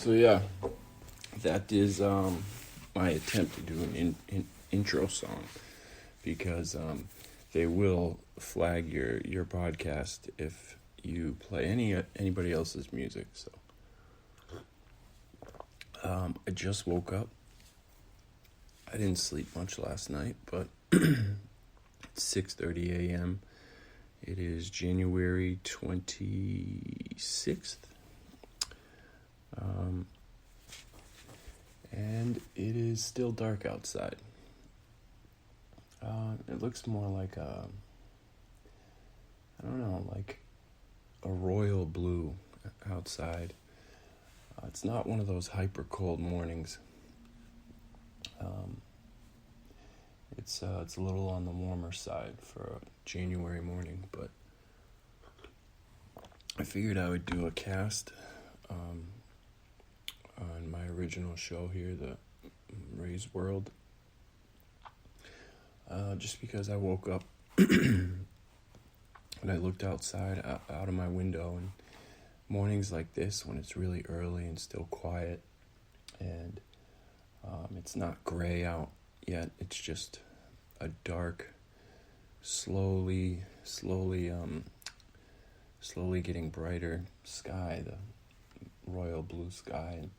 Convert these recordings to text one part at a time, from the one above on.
So yeah, that is my attempt to do an intro song, because they will flag your podcast if you play anybody else's music. So I just woke up. I didn't sleep much last night, but it's 6:30 a.m. It is January 26th. And it is still dark outside. It looks more like like a royal blue outside. It's not one of those hyper cold mornings. It's a little on the warmer side for a January morning, but I figured I would do a cast on my original show here, the Ray's World, just because I woke up and I looked outside out of my window, and mornings like this, when it's really early and still quiet, and it's not gray out yet, it's just a dark, slowly getting brighter sky, the royal blue sky, and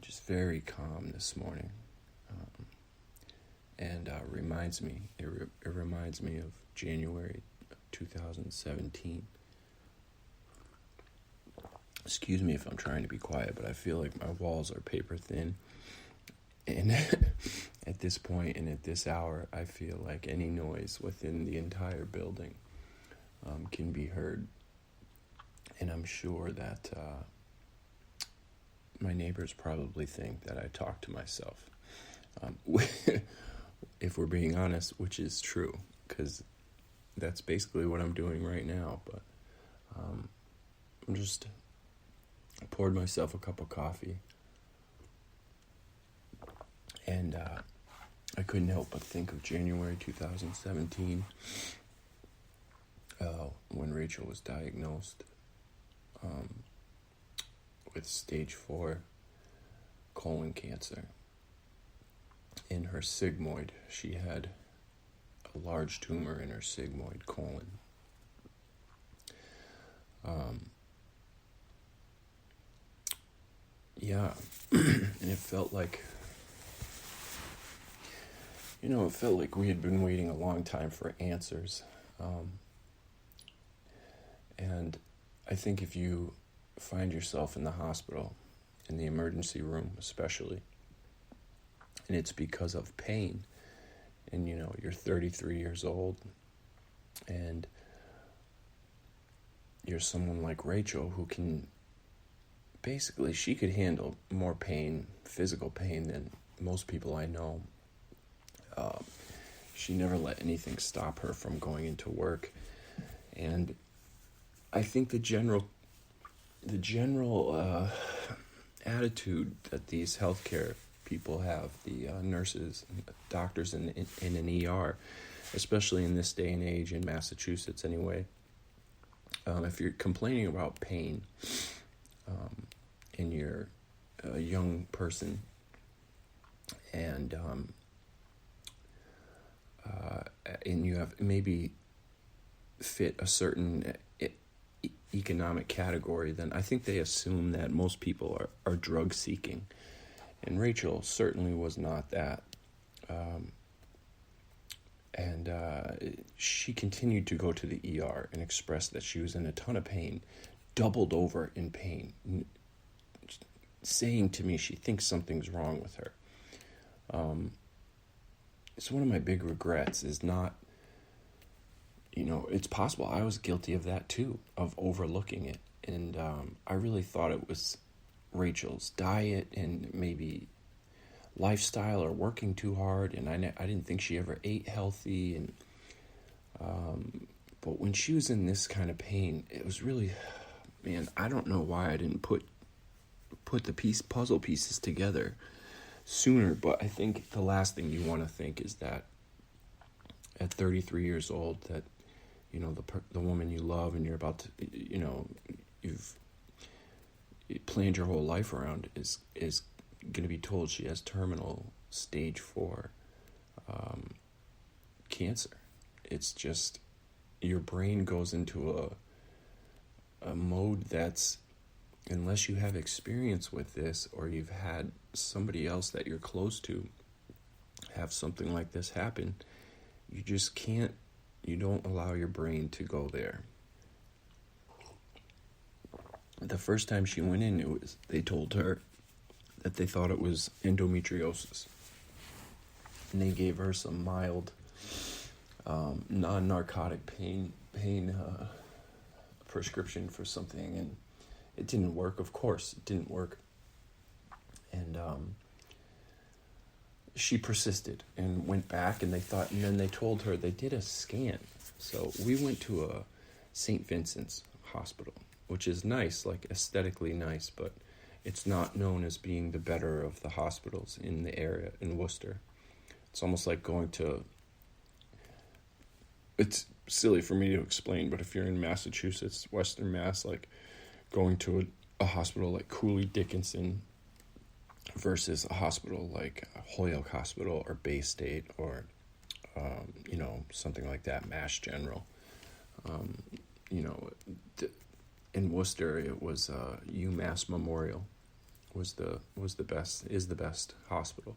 just very calm this morning, and reminds me of January 2017. Excuse me if I'm trying to be quiet, but I feel like my walls are paper thin, and at this point and at this hour, I feel like any noise within the entire building can be heard, and I'm sure that my neighbors probably think that I talk to myself, if we're being honest, which is true, because that's basically what I'm doing right now. But I poured myself a cup of coffee, and I couldn't help but think of January 2017, when Rachel was diagnosed with stage 4 colon cancer. In her sigmoid, she had a large tumor in her sigmoid colon. And it felt like, we had been waiting a long time for answers. And I think if you find yourself in the hospital, in the emergency room especially, and it's because of pain, and you're 33 years old, and you're someone like Rachel who can, basically, she could handle more pain, physical pain, than most people I know. She never let anything stop her from going into work, and I think the general attitude that these healthcare people have, the nurses, doctors in an ER, especially in this day and age in Massachusetts anyway, if you're complaining about pain, and you're a young person, and you have maybe fit a certain economic category, then I think they assume that most people are drug seeking, and Rachel certainly was not that. And she continued to go to the ER and express that she was in a ton of pain, doubled over in pain, saying to me she thinks something's wrong with her. It's one of my big regrets is not, it's possible I was guilty of that too, of overlooking it. And I really thought it was Rachel's diet and maybe lifestyle, or working too hard, and I didn't think she ever ate healthy. And but when she was in this kind of pain, it was really, man, I don't know why I didn't put the puzzle pieces together sooner. But I think the last thing you want to think is that at 33 years old, that the woman you love, and you're about to, planned your whole life around is going to be told she has terminal stage 4 cancer. It's just your brain goes into a mode that's, unless you have experience with this or you've had somebody else that you're close to have something like this happen, you just can't, you don't allow your brain to go there. The first time she went in, they told her that they thought it was endometriosis. And they gave her some mild non-narcotic pain prescription for something, and it didn't work. Of course, it didn't work. And she persisted and went back, and then they told her, they did a scan. So we went to a St. Vincent's hospital, which is nice, like aesthetically nice, but it's not known as being the better of the hospitals in the area in Worcester. It's almost like going to, it's silly for me to explain, but if you're in Massachusetts, Western Mass, like going to a hospital like Cooley Dickinson versus a hospital like Holyoke Hospital or Bay State or, something like that, Mass General. In Worcester, it was UMass Memorial is the best hospital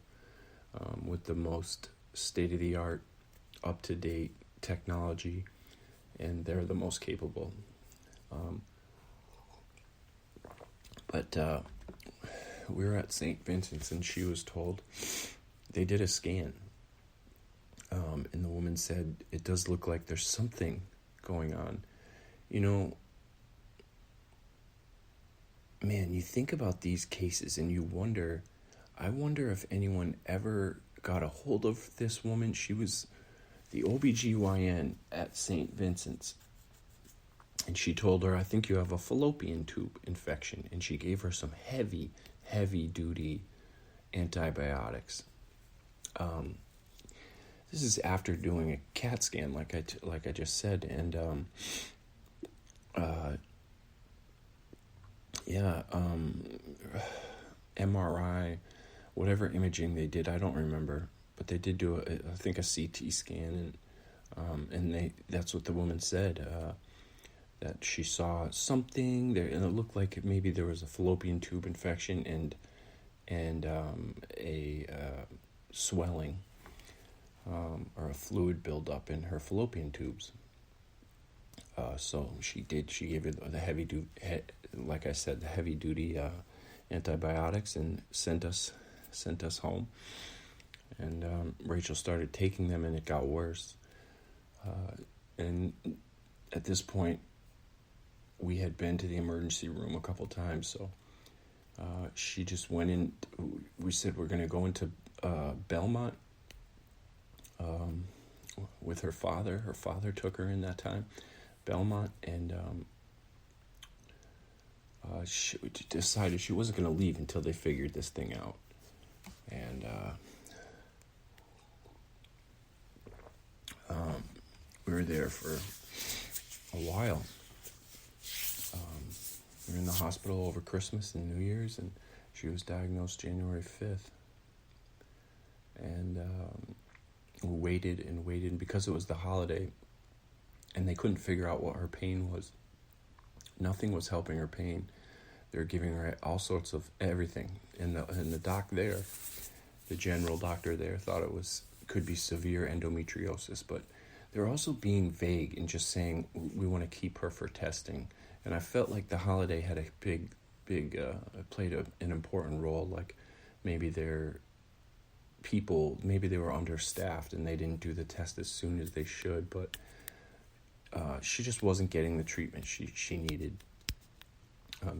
with the most state-of-the-art, up-to-date technology, and they're the most capable. But we were at St. Vincent's, and she was told they did a scan, and the woman said, it does look like there's something going on. Man, you think about these cases and you wonder, I wonder if anyone ever got a hold of this woman. She was the OBGYN at St. Vincent's. And she told her, I think you have a fallopian tube infection. And she gave her some heavy, heavy-duty antibiotics. This is after doing a CAT scan, like I just said. And MRI, whatever imaging they did, I don't remember, but they did do I think a CT scan, and that's what the woman said, that she saw something there, and it looked like maybe there was a fallopian tube infection and a swelling or a fluid buildup in her fallopian tubes. So she gave her the like I said, the heavy duty antibiotics, and sent us home. And Rachel started taking them, and it got worse. And at this point, we had been to the emergency room a couple times, so she just went in. We said we're going to go into Belmont with her father. Her father took her in that time. Belmont, and she decided she wasn't going to leave until they figured this thing out. And we were there for a while. We were in the hospital over Christmas and New Year's, and she was diagnosed January 5th. And we waited and waited, and because it was the holiday, and they couldn't figure out what her pain was. Nothing was helping her pain. They were giving her all sorts of everything. And the doc there, the general doctor there, thought it could be severe endometriosis, but they were also being vague and just saying, we want to keep her for testing. And I felt like the holiday had a big played an important role. Like maybe they were understaffed and they didn't do the test as soon as they should, but she just wasn't getting the treatment she needed.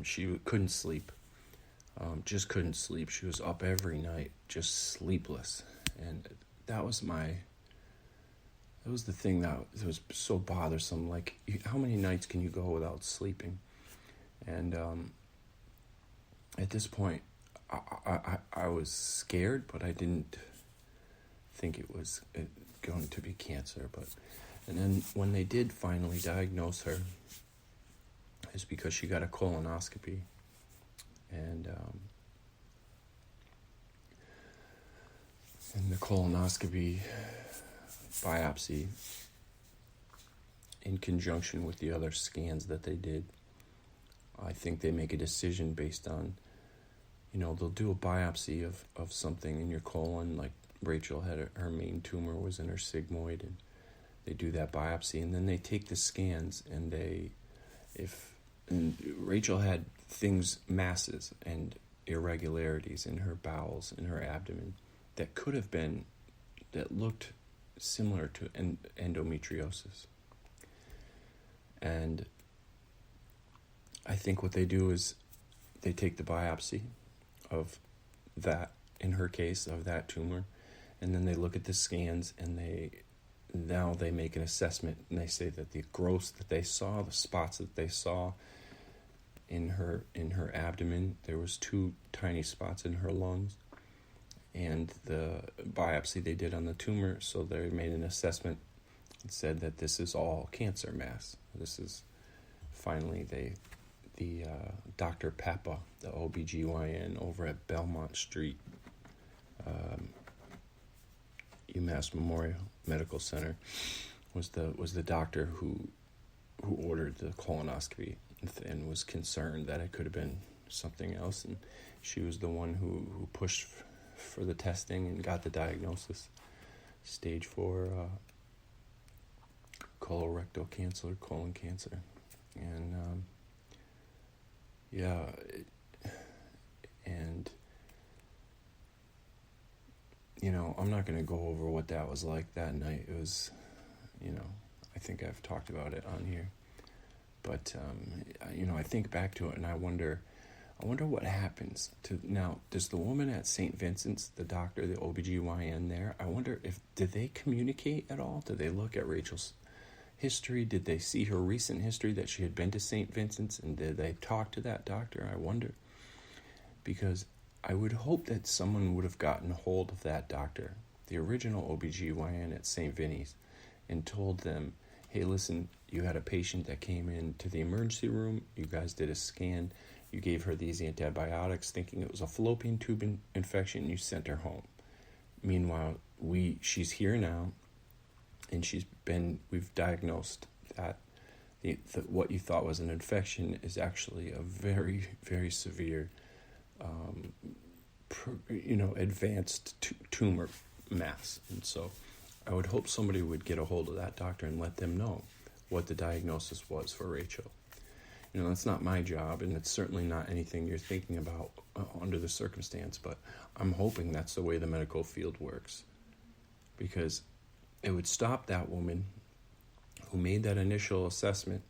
She couldn't sleep. Just couldn't sleep. She was up every night, just sleepless. And that was the thing that was so bothersome. Like, how many nights can you go without sleeping? And at this point, I was scared, but I didn't think it was going to be cancer. And then when they did finally diagnose her, it's because she got a colonoscopy. and the colonoscopy biopsy, in conjunction with the other scans that they did, I think they make a decision based on, they'll do a biopsy of something in your colon, like Rachel had her main tumor was in her sigmoid, and they do that biopsy, and then they take the scans, and Rachel had masses and irregularities in her bowels, in her abdomen, that looked similar to endometriosis. And I think what they do is they take the biopsy of that, in her case, of that tumor, and then they look at the scans, and now they make an assessment, and they say that the growths that they saw, the spots that they saw in her abdomen, there was 2 tiny spots in her lungs, and the biopsy they did on the tumor, so they made an assessment and said that this is all cancer mass. This is finally the Dr. Papa, the OBGYN over at Belmont Street, UMass Memorial Medical Center, was the doctor who ordered the colonoscopy and was concerned that it could have been something else, and she was the one who pushed for the testing and got the diagnosis, stage 4 colorectal cancer, colon cancer, and I'm not going to go over what that was like that night. It was, I think I've talked about it on here, but I think back to it, and I wonder what happens to now. Does the woman at St. Vincent's, the doctor, the OBGYN there, I wonder did they communicate at all? Did they look at Rachel's history? Did they see her recent history that she had been to St. Vincent's, and did they talk to that doctor? I wonder, because I would hope that someone would have gotten hold of that doctor, the original OBGYN at St. Vinny's, and told them, hey, listen, you had a patient that came in to the emergency room, you guys did a scan, you gave her these antibiotics thinking it was a fallopian tube infection, you sent her home. Meanwhile, she's here now, and we've diagnosed that what you thought was an infection is actually a very, very severe, advanced tumor mass. And so I would hope somebody would get a hold of that doctor and let them know what the diagnosis was for Rachel. That's not my job, and it's certainly not anything you're thinking about under the circumstance, but I'm hoping that's the way the medical field works, because it would stop that woman who made that initial assessment.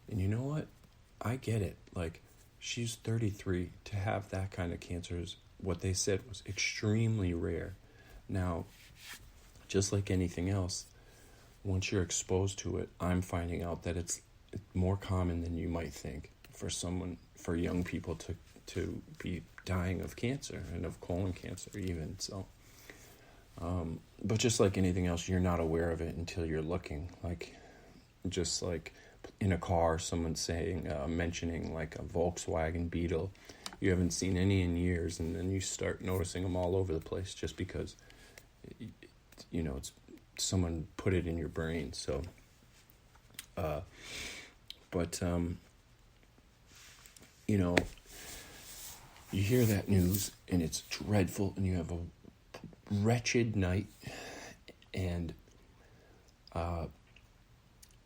And you know what? I get it. Like, she's 33. To have that kind of cancer is what they said was extremely rare. Now, just like anything else, once you're exposed to it, I'm finding out that it's more common than you might think for young people to be dying of cancer, and of colon cancer even. So, but just like anything else, you're not aware of it until you're looking. Like, just like in a car, someone mentioning like a Volkswagen Beetle, you haven't seen any in years, and then you start noticing them all over the place just because, it's someone put it in your brain. So, you hear that news, and it's dreadful, and you have a wretched night, and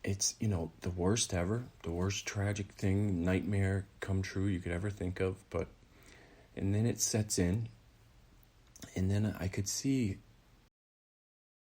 it's, the worst ever, the worst tragic thing, nightmare come true you could ever think of, and then it sets in, and then I could see